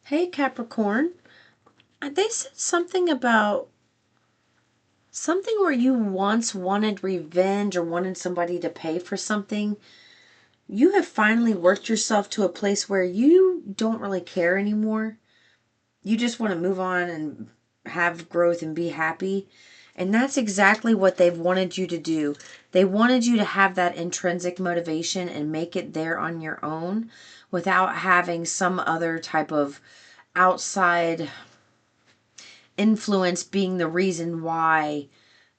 Hey Capricorn, they said something about something where you once wanted revenge or wanted somebody to pay for something. You have finally worked yourself to a place where you don't really care anymore. You just want to move on and have growth and be happy. And that's exactly what they've wanted you to do. They wanted you to have that intrinsic motivation and make it there on your own without having some other type of outside influence being the reason why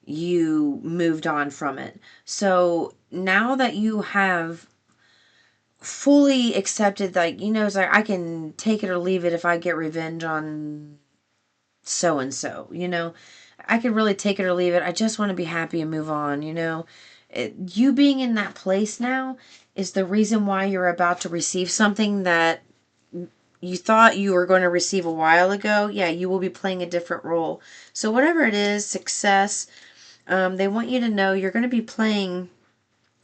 you moved on from it. So now that you have fully accepted, like, it's like I can take it or leave it if I get revenge on so and so, I could really take it or leave it. I just want to be happy and move on, you being in that place now is the reason why you're about to receive something that you thought you were going to receive a while ago. Yeah, you will be playing a different role. So whatever it is, success, they want you to know you're going to be playing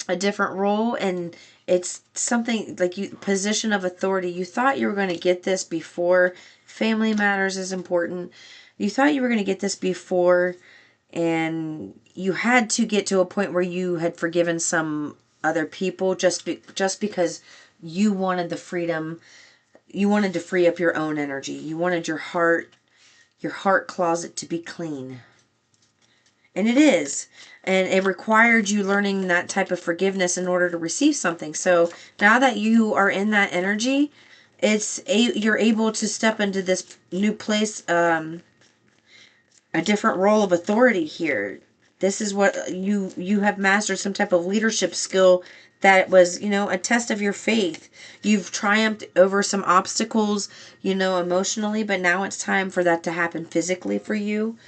a different role, and it's something like you position of authority. You thought you were going to get this before. Family matters is important. You thought you were going to get this before, and you had to get to a point where you had forgiven some other people just because you wanted the freedom. You wanted to free up your own energy. You wanted your heart closet to be clean. And it is. And it required you learning that type of forgiveness in order to receive something. So now that you are in that energy, you're able to step into this new place, a different role of authority here. This is what you have mastered, some type of leadership skill that was, a test of your faith. You've triumphed over some obstacles, emotionally, but now it's time for that to happen physically for you.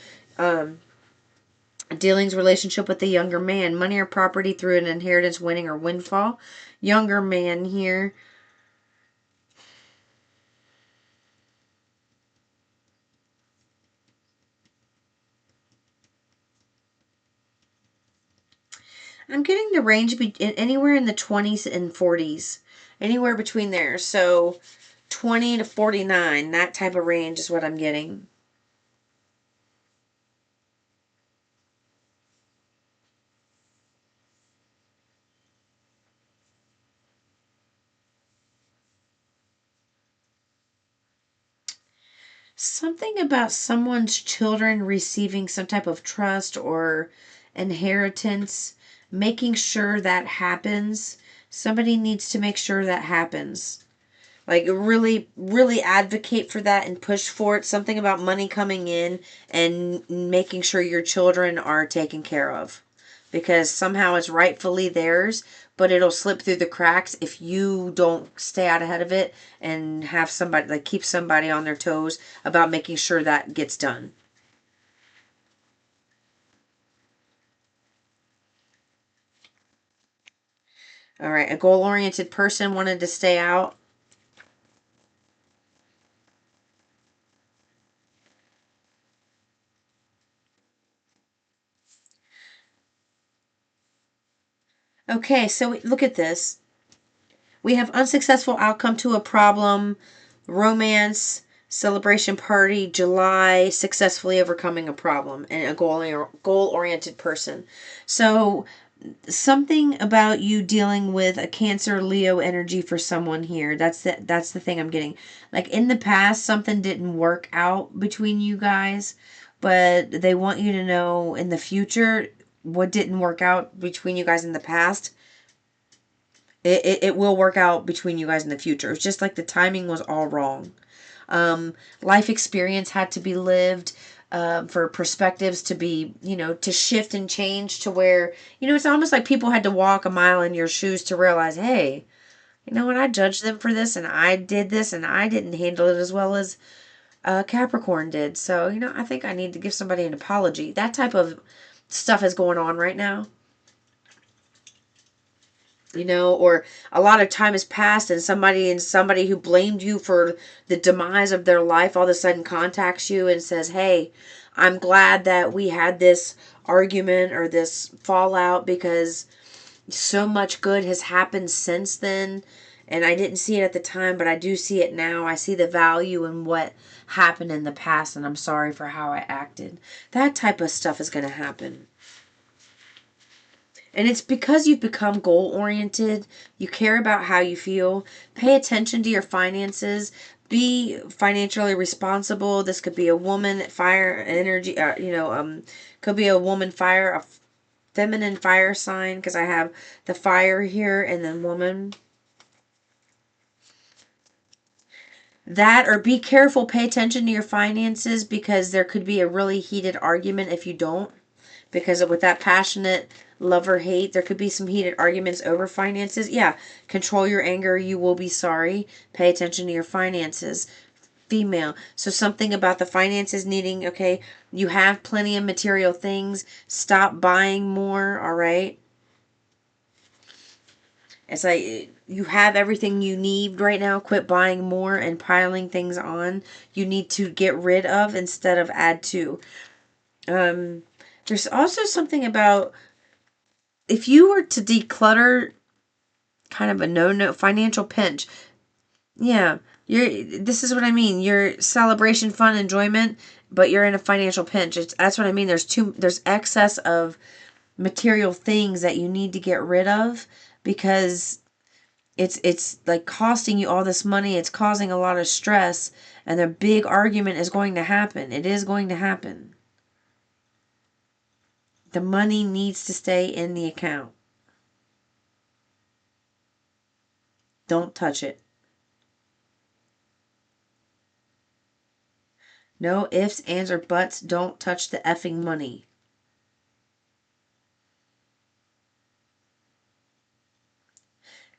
Dealings relationship with the younger man, money or property through an inheritance, winning or windfall. Younger man here. I'm getting the range anywhere in the 20s and 40s. Anywhere between there. So 20 to 49, that type of range is what I'm getting. Something about someone's children receiving some type of trust or inheritance, making sure that happens. Somebody needs to make sure that happens. Like really, really advocate for that and push for it. Something about money coming in and making sure your children are taken care of. Because somehow it's rightfully theirs, but it'll slip through the cracks if you don't stay out ahead of it and have somebody, like, keep somebody on their toes about making sure that gets done. All right, a goal oriented person wanted to stay out. Okay, so look at this. We have unsuccessful outcome to a problem, romance, celebration party, July, successfully overcoming a problem, and a goal oriented person. So something about you dealing with a Cancer Leo energy for someone here. That's the thing I'm getting. Like in the past, something didn't work out between you guys, but they want you to know in the future what didn't work out between you guys in the past, it will work out between you guys in the future. It's just like the timing was all wrong. Life experience had to be lived, for perspectives to be, to shift and change to where, it's almost like people had to walk a mile in your shoes to realize, hey, when I judged them for this and I did this and I didn't handle it as well as Capricorn did. So, I think I need to give somebody an apology. That type of stuff is going on right now. Or a lot of time has passed and somebody who blamed you for the demise of their life all of a sudden contacts you and says, hey, I'm glad that we had this argument or this fallout because so much good has happened since then. And I didn't see it at the time, but I do see it now. I see the value in what happened in the past, and I'm sorry for how I acted. That type of stuff is going to happen. And it's because you've become goal oriented. You care about how you feel. Pay attention to your finances. Be financially responsible. This could be a woman, fire, energy, could be a woman, fire, a feminine fire sign, because I have the fire here and then woman. That, or be careful, pay attention to your finances, because there could be a really heated argument if you don't. Because with that passionate love or hate, there could be some heated arguments over finances. Yeah, control your anger. You will be sorry. Pay attention to your finances. Female. So something about the finances needing, okay, you have plenty of material things. Stop buying more, all right? It's like you have everything you need right now. Quit buying more and piling things on. You need to get rid of instead of add to. There's also something about if you were to declutter, kind of a no financial pinch. Yeah, this is what I mean. Your celebration, fun, enjoyment, but you're in a financial pinch. That's what I mean. There's excess of material things that you need to get rid of, because it's like costing you all this money. It's causing a lot of stress, and a big argument is going to happen. It is going to happen. The money needs to stay in the account. Don't touch it. No ifs, ands, or buts. Don't touch the effing money.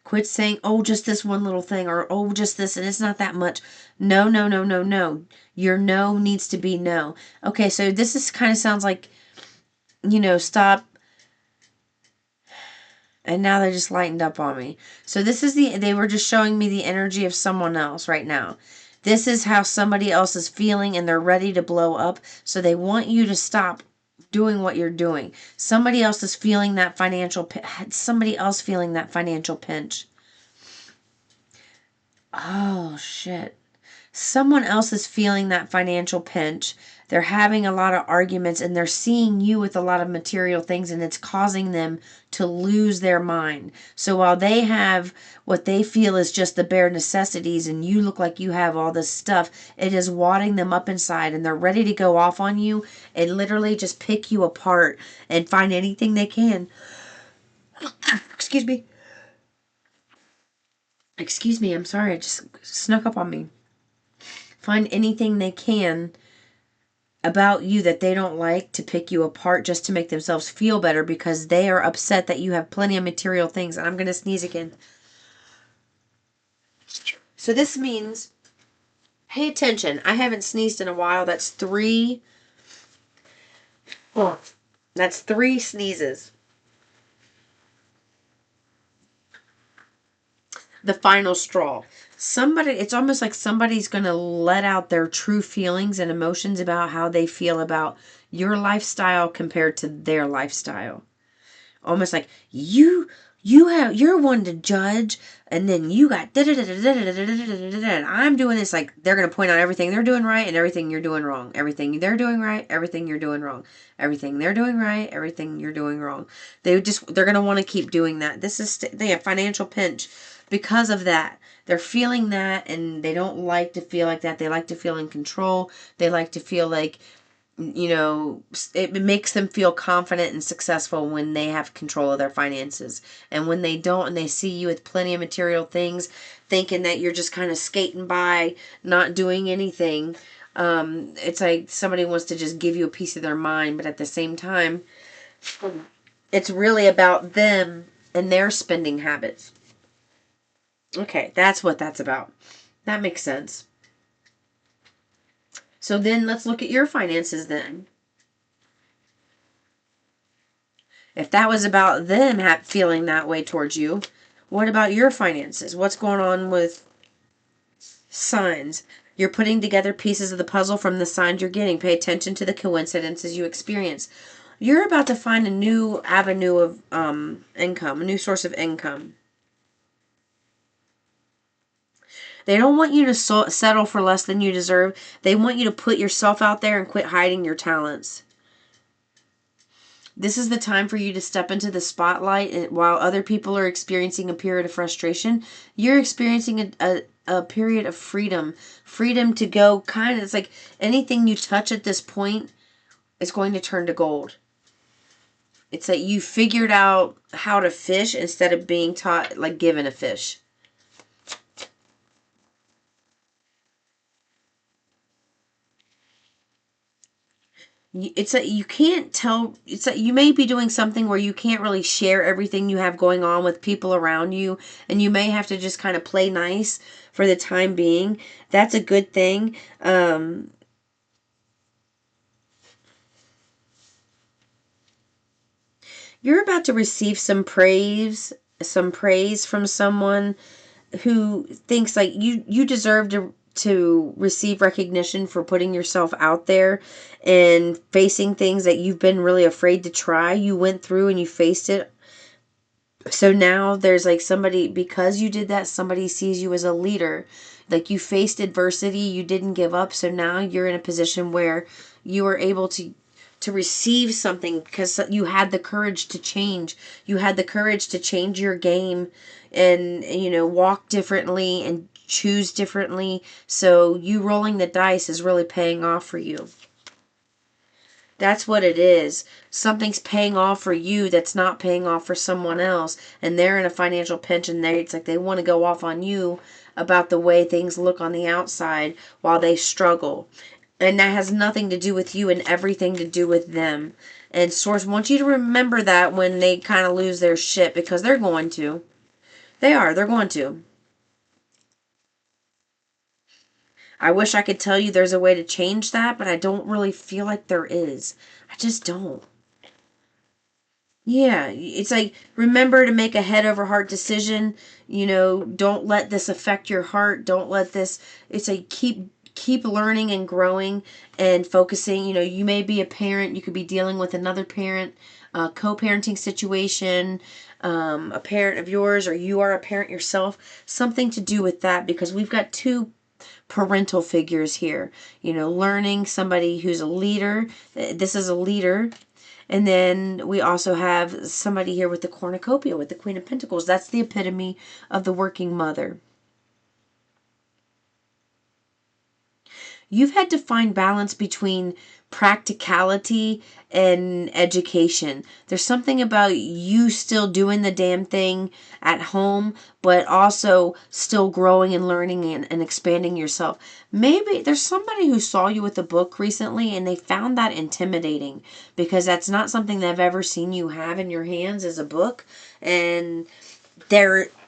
Quit saying, oh, just this one little thing, or oh, just this, and it's not that much. No, no, no, no, no. Your no needs to be no. Okay, so this is kind of sounds like, stop. And now they're just lightened up on me. So this is they were just showing me the energy of someone else right now. This is how somebody else is feeling, and they're ready to blow up. So they want you to stop doing what you're doing. Somebody else is feeling that somebody else feeling that financial pinch. Oh, shit. Someone else is feeling that financial pinch. They're having a lot of arguments, and they're seeing you with a lot of material things, and it's causing them to lose their mind. So while they have what they feel is just the bare necessities, and you look like you have all this stuff, it is wadding them up inside, and they're ready to go off on you and literally just pick you apart and find anything they can. Excuse me. Excuse me, I'm sorry. It just snuck up on me. Find anything they can about you that they don't like to pick you apart just to make themselves feel better, because they are upset that you have plenty of material things. And I'm going to sneeze again. So this means, pay attention. I haven't sneezed in a while. That's 3. Oh, that's 3 sneezes. The final straw. It's almost like somebody's going to let out their true feelings and emotions about how they feel about your lifestyle compared to their lifestyle. Almost like you're one to judge, and then you got and I'm doing this. Like, they're going to point out everything they're doing right and everything you're doing wrong. Everything they're doing right, everything you're doing wrong. Everything they're doing right, everything you're doing wrong. They're going to want to keep doing that. They have financial pinch because of that. They're feeling that, and they don't like to feel like that. They like to feel in control. They like to feel like, it makes them feel confident and successful when they have control of their finances. And when they don't, and they see you with plenty of material things, thinking that you're just kind of skating by, not doing anything, it's like somebody wants to just give you a piece of their mind. But at the same time, it's really about them and their spending habits. Okay, that's what that's about. That makes sense. So then let's look at your finances then. If that was about them feeling that way towards you, what about your finances? What's going on with signs? You're putting together pieces of the puzzle from the signs you're getting. Pay attention to the coincidences you experience. You're about to find a new avenue of income, a new source of income. They don't want you to settle for less than you deserve. They want you to put yourself out there and quit hiding your talents. This is the time for you to step into the spotlight, and while other people are experiencing a period of frustration, you're experiencing a period of freedom. Freedom to go kind of, it's like anything you touch at this point is going to turn to gold. It's that you figured out how to fish instead of being taught, like given a fish. It's that you can't tell, it's that you may be doing something where you can't really share everything you have going on with people around you, and you may have to just kind of play nice for the time being. That's a good thing. You're about to receive some praise from someone who thinks like you deserve to receive recognition for putting yourself out there and facing things that you've been really afraid to try. You went through and you faced it. So now there's like somebody, because you did that, somebody sees you as a leader. Like you faced adversity, you didn't give up. So now you're in a position where you are able to receive something because you had the courage to change. You had the courage to change your game and, walk differently and choose differently. So you rolling the dice is really paying off for you. That's what it is. Something's paying off for you that's not paying off for someone else. And they're in a financial pinch, and it's like they want to go off on you about the way things look on the outside while they struggle. And that has nothing to do with you and everything to do with them. And Source wants you to remember that when they kind of lose their shit, because they're going to. They're going to. I wish I could tell you there's a way to change that, but I don't really feel like there is. I just don't. Yeah, it's like remember to make a head over heart decision. Don't let this affect your heart. Don't let this. It's like keep learning and growing and focusing. You may be a parent. You could be dealing with another parent, a co-parenting situation, a parent of yours, or you are a parent yourself. Something to do with that, because we've got two parental figures here. Learning, somebody who's a leader. This is a leader. And then we also have somebody here with the cornucopia, with the Queen of Pentacles. That's the epitome of the working mother. You've had to find balance between practicality and education. There's something about you still doing the damn thing at home, but also still growing and learning and expanding yourself. Maybe there's somebody who saw you with a book recently and they found that intimidating, because that's not something they've ever seen you have in your hands as a book. And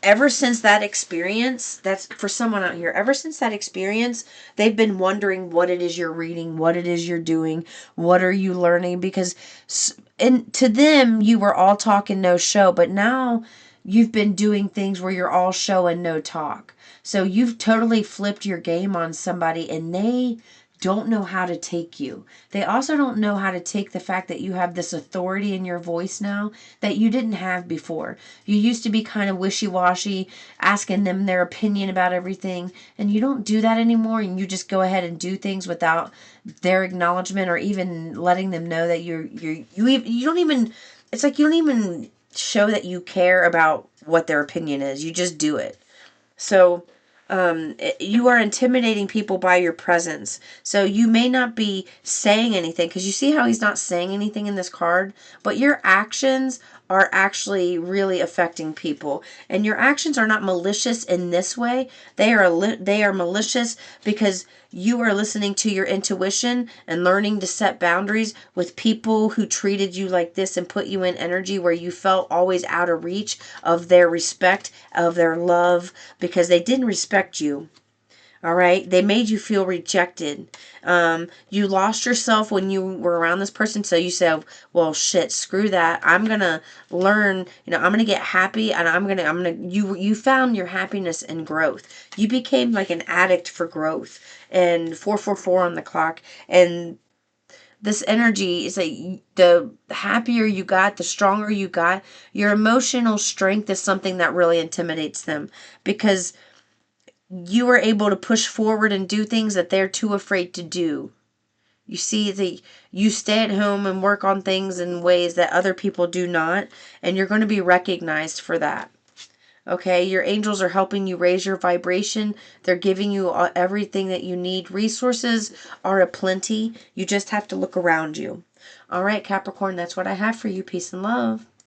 ever since that experience, that's for someone out here, ever since that experience, they've been wondering what it is you're reading, what it is you're doing, what are you learning, because and to them you were all talk and no show, but now you've been doing things where you're all show and no talk. So you've totally flipped your game on somebody, and they don't know how to take you. They also don't know how to take the fact that you have this authority in your voice now that you didn't have before. You used to be kind of wishy-washy, asking them their opinion about everything, and you don't do that anymore, and you just go ahead and do things without their acknowledgement or even letting them know that you don't even, it's like you don't even show that you care about what their opinion is. You just do it. So you are intimidating people by your presence. So you may not be saying anything, because you see how he's not saying anything in this card, but your actions are actually really affecting people. And your actions are not malicious in this way. They are malicious because you are listening to your intuition and learning to set boundaries with people who treated you like this and put you in energy where you felt always out of reach of their respect, of their love, because they didn't respect you. All right. They made you feel rejected. You lost yourself when you were around this person. So you said, well, shit, screw that. I'm going to learn, I'm going to get happy, and you found your happiness in growth. You became like an addict for growth, and 444 on the clock. And this energy is like the happier you got, the stronger you got. Your emotional strength is something that really intimidates them, because you are able to push forward and do things that they're too afraid to do. You see that you stay at home and work on things in ways that other people do not, and you're going to be recognized for that. Okay, your angels are helping you raise your vibration. They're giving you everything that you need. Resources are aplenty. You just have to look around you. All right, Capricorn, that's what I have for you. Peace and love.